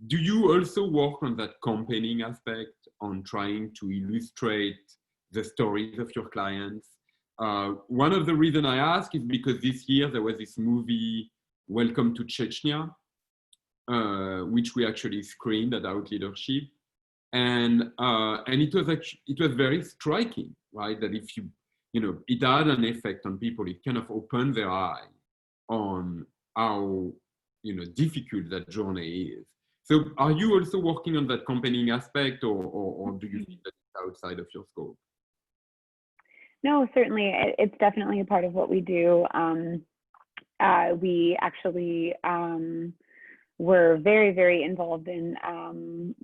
Do you also work on that campaigning aspect, on trying to illustrate the stories of your clients? One of the reasons I ask is because this year there was this movie, Welcome to Chechnya, which we actually screened at Out Leadership, and it was very striking, right? That if you know, it had an effect on people. It kind of opened their eye on how, you know, difficult that journey is. So, are you also working on that campaigning aspect, or do you think that it's outside of your scope? No, certainly, it's definitely a part of what we do. We actually were very, very involved in,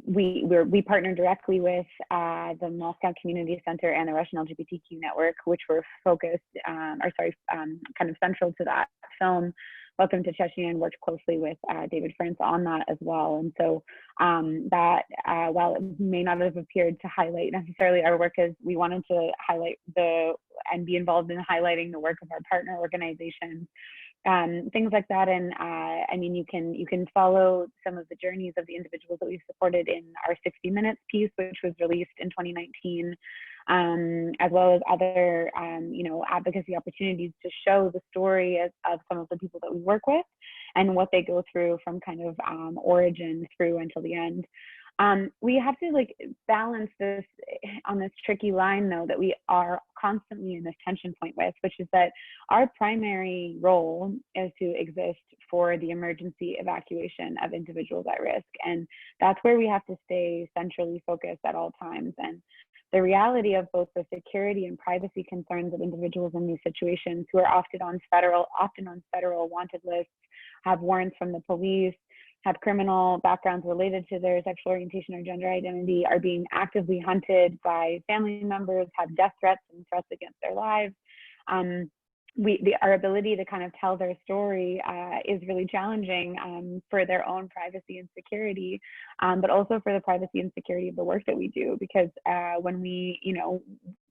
we partnered directly with the Moscow Community Center and the Russian LGBTQ Network, which were focused, kind of central to that film, Welcome to Chechnya, and worked closely with David France on that as well. And so while it may not have appeared to highlight necessarily our work, as we wanted to highlight and be involved in highlighting the work of our partner organizations, things like that. And I mean, you can follow some of the journeys of the individuals that we've supported in our 60 Minutes piece, which was released in 2019, as well as other, advocacy opportunities to show the story of some of the people that we work with and what they go through from kind of origin through until the end. We have to balance this on this tricky line, though, that we are constantly in this tension point with, which is that our primary role is to exist for the emergency evacuation of individuals at risk. And that's where we have to stay centrally focused at all times. And the reality of both the security and privacy concerns of individuals in these situations who are often on federal wanted lists, have warrants from the police, have criminal backgrounds related to their sexual orientation or gender identity, are being actively hunted by family members, have death threats and threats against their lives. Our ability to kind of tell their story is really challenging for their own privacy and security, but also for the privacy and security of the work that we do, because when we,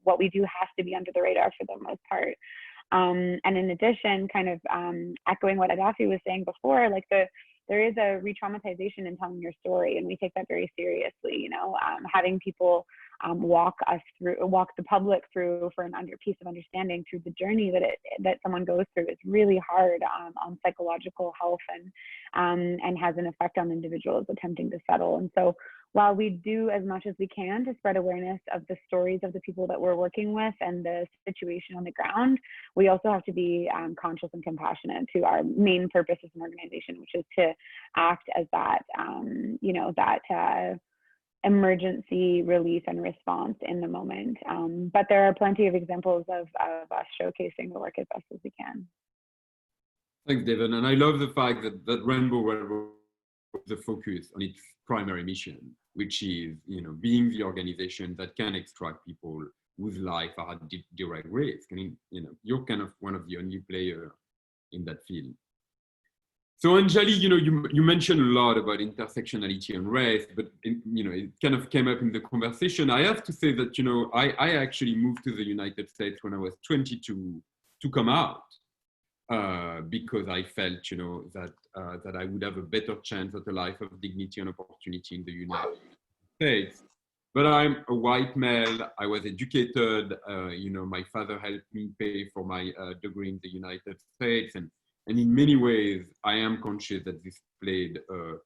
what we do has to be under the radar for the most part. And in addition, kind of echoing what Adafi was saying before, there is a re-traumatization in telling your story, and we take that very seriously. Having people walk the public through for a piece of understanding through the journey that someone goes through is really hard on psychological health and has an effect on individuals attempting to settle. And so, while we do as much as we can to spread awareness of the stories of the people that we're working with and the situation on the ground, we also have to be conscious and compassionate to our main purpose as an organization, which is to act as that, emergency relief and response in the moment. But there are plenty of examples of us showcasing the work as best as we can. Thanks, Devon. And I love the fact that Rainbow Railroad is the focus on its primary mission, which is, being the organization that can extract people whose life are at direct risk. And, you're kind of one of the only players in that field. So Anjali, you mentioned a lot about intersectionality and race, but it kind of came up in the conversation. I have to say that, I actually moved to the United States when I was 22 to come out. Because I felt, that I would have a better chance at a life of dignity and opportunity in the United States. But I'm a white male. I was educated. My father helped me pay for my degree in the United States, and in many ways, I am conscious that this played a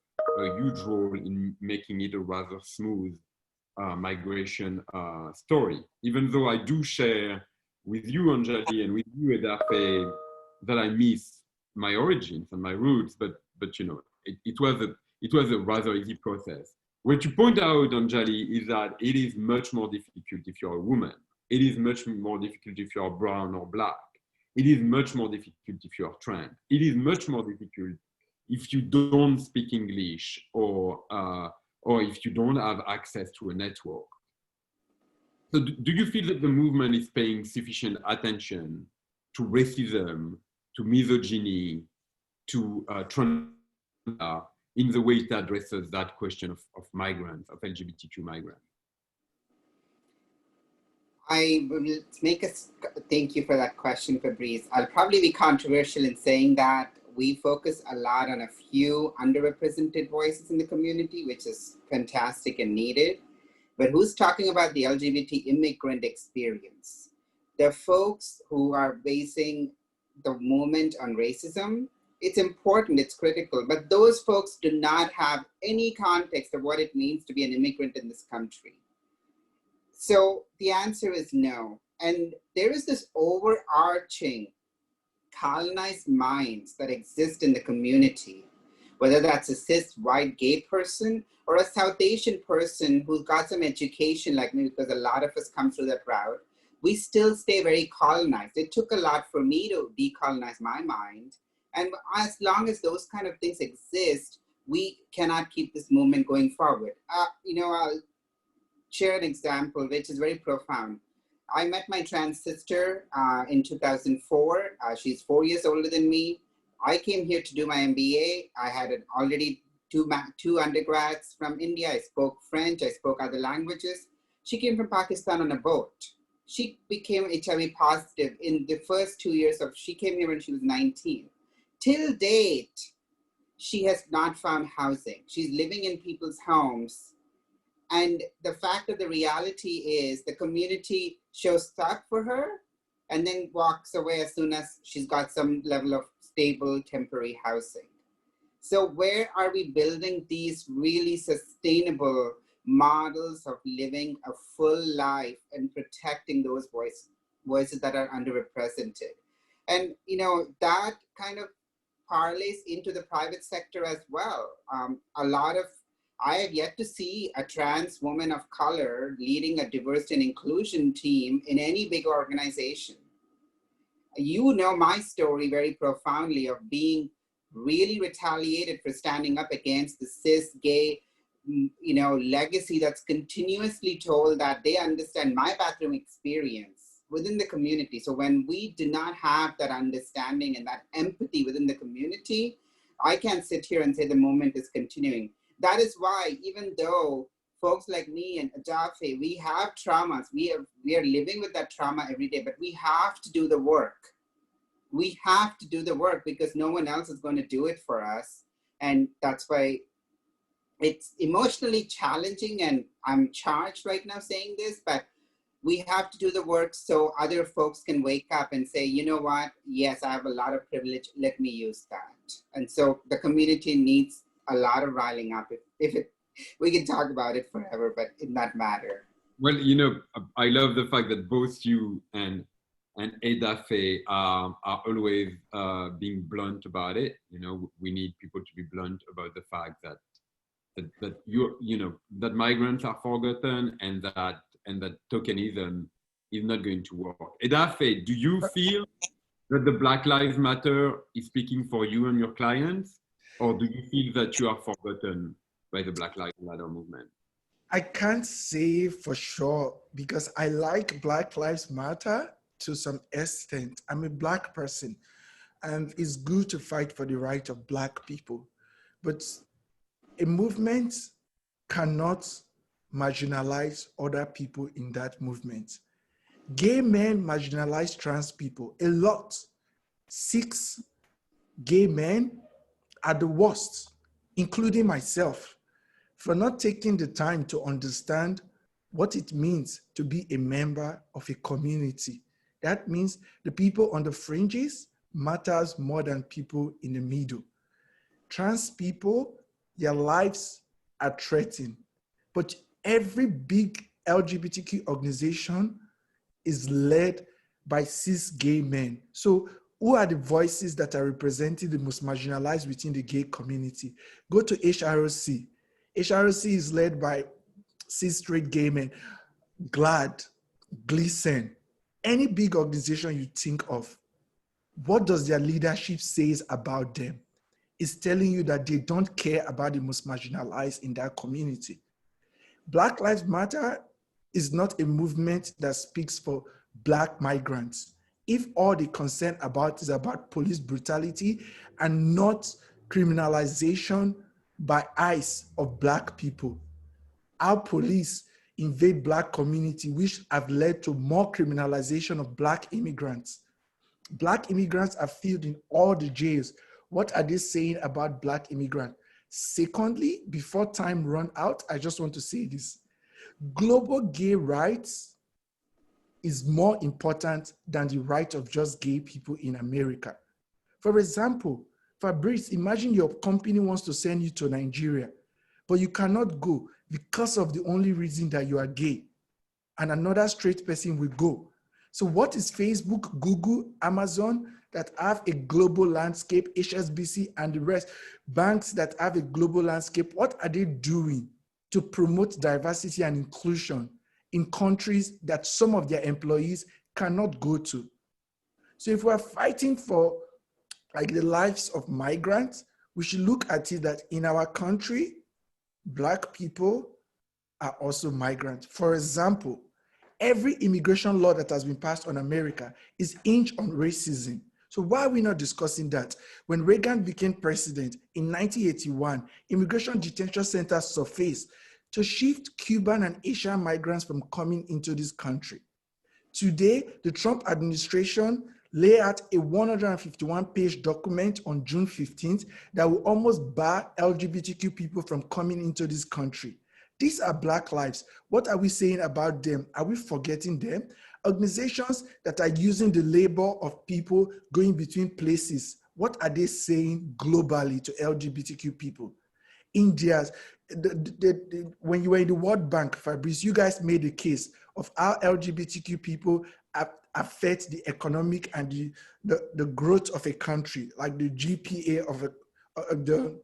huge role in making it a rather smooth migration story. Even though I do share with you, Anjali, and with you, Edafe, that I miss my origins and my roots, but it was a rather easy process. What you point out, Anjali, is that it is much more difficult if you're a woman. It is much more difficult if you're brown or black. It is much more difficult if you're trans. It is much more difficult if you don't speak English or if you don't have access to a network. So do you feel that the movement is paying sufficient attention to racism, to misogyny, to transgender in the way it addresses that question of migrants, of LGBTQ migrants? I will thank you for that question, Fabrice. I'll probably be controversial in saying that we focus a lot on a few underrepresented voices in the community, which is fantastic and needed. But who's talking about the LGBT immigrant experience? The folks who are basing the movement on racism, it's important, it's critical, but those folks do not have any context of what it means to be an immigrant in this country. So the answer is no. And there is this overarching colonized minds that exist in the community, whether that's a cis white gay person or a South Asian person who's got some education like me, because a lot of us come through that route. We still stay very colonized. It took a lot for me to decolonize my mind. And as long as those kind of things exist, we cannot keep this movement going forward. I'll share an example, which is very profound. I met my trans sister in 2004. She's 4 years older than me. I came here to do my MBA. I had already two undergrads from India. I spoke French. I spoke other languages. She came from Pakistan on a boat. She became HIV positive in the first 2 years she came here when she was 19. till date, she has not found housing. She's living in people's homes. And the fact of the reality is the community shows up for her and then walks away as soon as she's got some level of stable temporary housing. So where are we building these really sustainable models of living a full life and protecting those voices that are underrepresented? And that kind of parlays into the private sector as well. I have yet to see a trans woman of color leading a diversity and inclusion team in any big organization. You know my story very profoundly of being really retaliated for standing up against the cis gay legacy that's continuously told that they understand my bathroom experience within the community. So when we do not have that understanding and that empathy within the community, I can't sit here and say the movement is continuing. That is why, even though folks like me and Adafe, we have traumas, we are living with that trauma every day, but we have to do the work. We have to do the work because no one else is going to do it for us. And that's why it's emotionally challenging, and I'm charged right now saying this, but we have to do the work so other folks can wake up and say, you know what, yes, I have a lot of privilege, let me use that. And so the community needs a lot of riling up. We can talk about it forever, but in that matter. Well, I love the fact that both you and Edafe are always being blunt about it. We need people to be blunt about the fact that that migrants are forgotten and that tokenism is not going to work. Edafe, do you feel that the Black Lives Matter is speaking for you and your clients, or do you feel that you are forgotten by the Black Lives Matter movement? I can't say for sure because I like Black Lives Matter to some extent. I'm a Black person, and it's good to fight for the right of Black people. But a movement cannot marginalize other people in that movement. Gay men marginalize trans people a lot. 6 gay men are the worst, including myself, for not taking the time to understand what it means to be a member of a community. That means the people on the fringes matters more than people in the middle. Trans people, their lives are threatened, but every big LGBTQ organization is led by cis gay men. So who are the voices that are representing the most marginalized within the gay community? Go to HROC. HROC is led by cis straight gay men. GLAD, Gleason, any big organization you think of, what does their leadership say about them? It's telling you that they don't care about the most marginalized in that community. Black Lives Matter is not a movement that speaks for Black migrants. If all the concern about is about police brutality and not criminalization by ICE of Black people, our police invade Black community, which have led to more criminalization of Black immigrants. Black immigrants are filled in all the jails. What are they saying about Black immigrants? Secondly, before time run out, I just want to say this. Global gay rights is more important than the right of just gay people in America. For example, Fabrice, imagine your company wants to send you to Nigeria, but you cannot go because of the only reason that you are gay, and another straight person will go. So what is Facebook, Google, Amazon that have a global landscape, HSBC and the rest, banks that have a global landscape, what are they doing to promote diversity and inclusion in countries that some of their employees cannot go to? So if we're fighting for the lives of migrants, we should look at it that in our country, Black people are also migrants. For example, every immigration law that has been passed on America is hinged on racism. So why are we not discussing that? When Reagan became president in 1981, immigration detention centers surfaced to shift Cuban and Asian migrants from coming into this country. Today, the Trump administration lay out a 151-page document on June 15th that will almost bar LGBTQ people from coming into this country. These are Black lives. What are we saying about them? Are we forgetting them? Organizations that are using the labor of people going between places, what are they saying globally to LGBTQ people? India's, when you were in the World Bank, Fabrice, you guys made a case of how LGBTQ people affect the economic and the growth of a country, like the GPA of the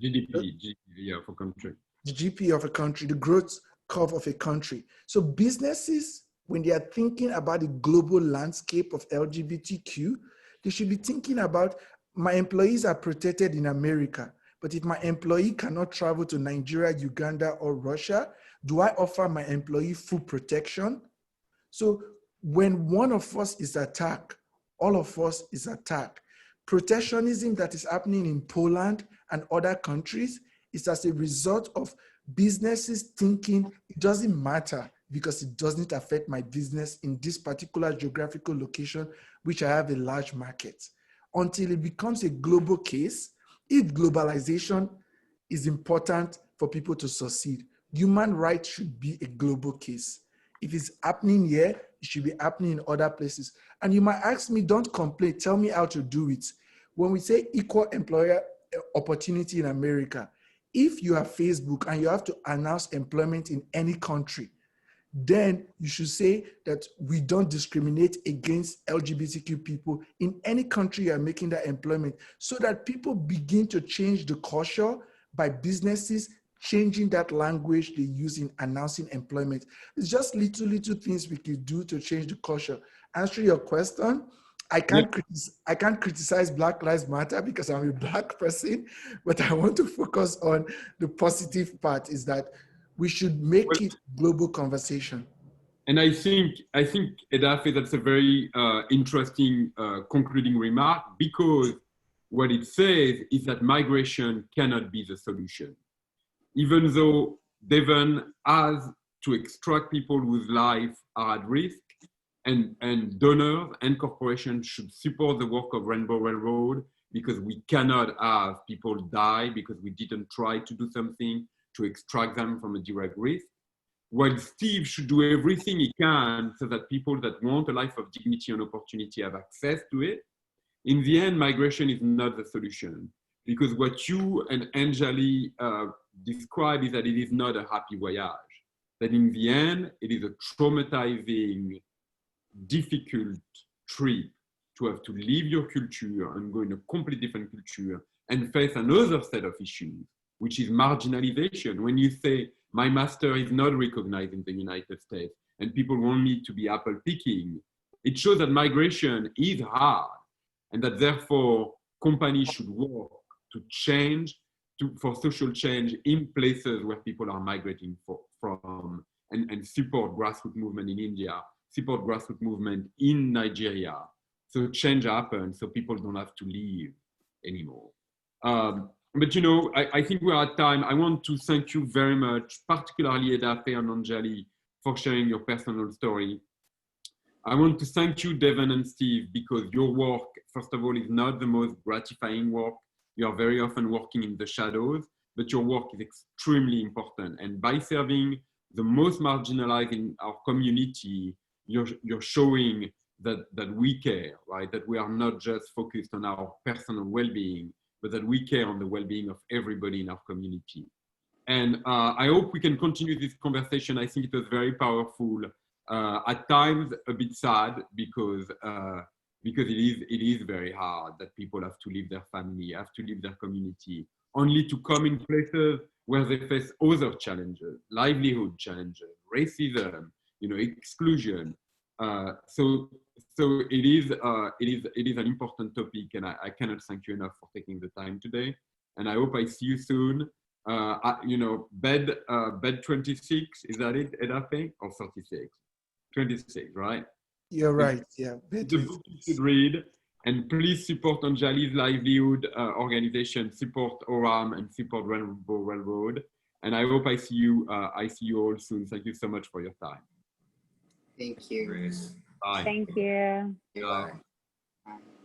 GDP, yeah, for country. The GPA of a country, the growth curve of a country. So businesses, when they are thinking about the global landscape of LGBTQ, they should be thinking about, my employees are protected in America, but if my employee cannot travel to Nigeria, Uganda, or Russia, do I offer my employee full protection? So when one of us is attacked, all of us is attacked. Protectionism that is happening in Poland and other countries is as a result of businesses thinking it doesn't matter because it doesn't affect my business in this particular geographical location, which I have a large market. Until it becomes a global case, if globalization is important for people to succeed, human rights should be a global case. If it's happening here, it should be happening in other places. And you might ask me, don't complain, tell me how to do it. When we say equal employer opportunity in America, if you have Facebook and you have to announce employment in any country, then you should say that we don't discriminate against LGBTQ people in any country you are making that employment, so that people begin to change the culture by businesses changing that language they use in announcing employment. It's just little things we could do to change the culture. Answer your question, I can't criticize Black Lives Matter because I'm a Black person, but I want to focus on the positive part, is that we should make it global conversation. And I think Edafe, that's a very interesting concluding remark, because what it says is that migration cannot be the solution. Even though Devon has to extract people whose lives are at risk, and donors and corporations should support the work of Rainbow Railroad, because we cannot have people die because we didn't try to do something to extract them from a direct risk. While Steve should do everything he can so that people that want a life of dignity and opportunity have access to it. In the end, migration is not the solution, because what you and Anjali describe is that it is not a happy voyage, that in the end, it is a traumatizing, difficult trip to have to leave your culture and go in a completely different culture and face another set of issues, which is marginalization. When you say, my master is not recognized in the United States and people want me to be apple picking, it shows that migration is hard, and that therefore companies should work to change, for social change in places where people are migrating from, and support grassroots movement in India, support grassroots movement in Nigeria. So change happens, so people don't have to leave anymore. But you know, I think we're at time. I want to thank you very much, particularly Edafe and Anjali, for sharing your personal story. I want to thank you, Devon and Steve, because your work, first of all, is not the most gratifying work. You are very often working in the shadows, but your work is extremely important. And by serving the most marginalized in our community, you're showing that we care, right? That we are not just focused on our personal well-being, but that we care on the well-being of everybody in our community. And I hope we can continue this conversation. I think it was very powerful. At times a bit sad, because it is very hard that people have to leave their family, have to leave their community, only to come in places where they face other challenges, livelihood challenges, racism, you know, exclusion. So it is an important topic, and I cannot thank you enough for taking the time today. And I hope I see you soon. You know, bed 26, is that it, Edafe? Or 36? 26, right? You're right, yeah. The book you should read, and please support Anjali's livelihood organization, support ORAM, and support Rainbow Railroad. And I hope I see you all soon. Thank you so much for your time. Thank you. Grace. Bye. Thank you. Bye. Bye.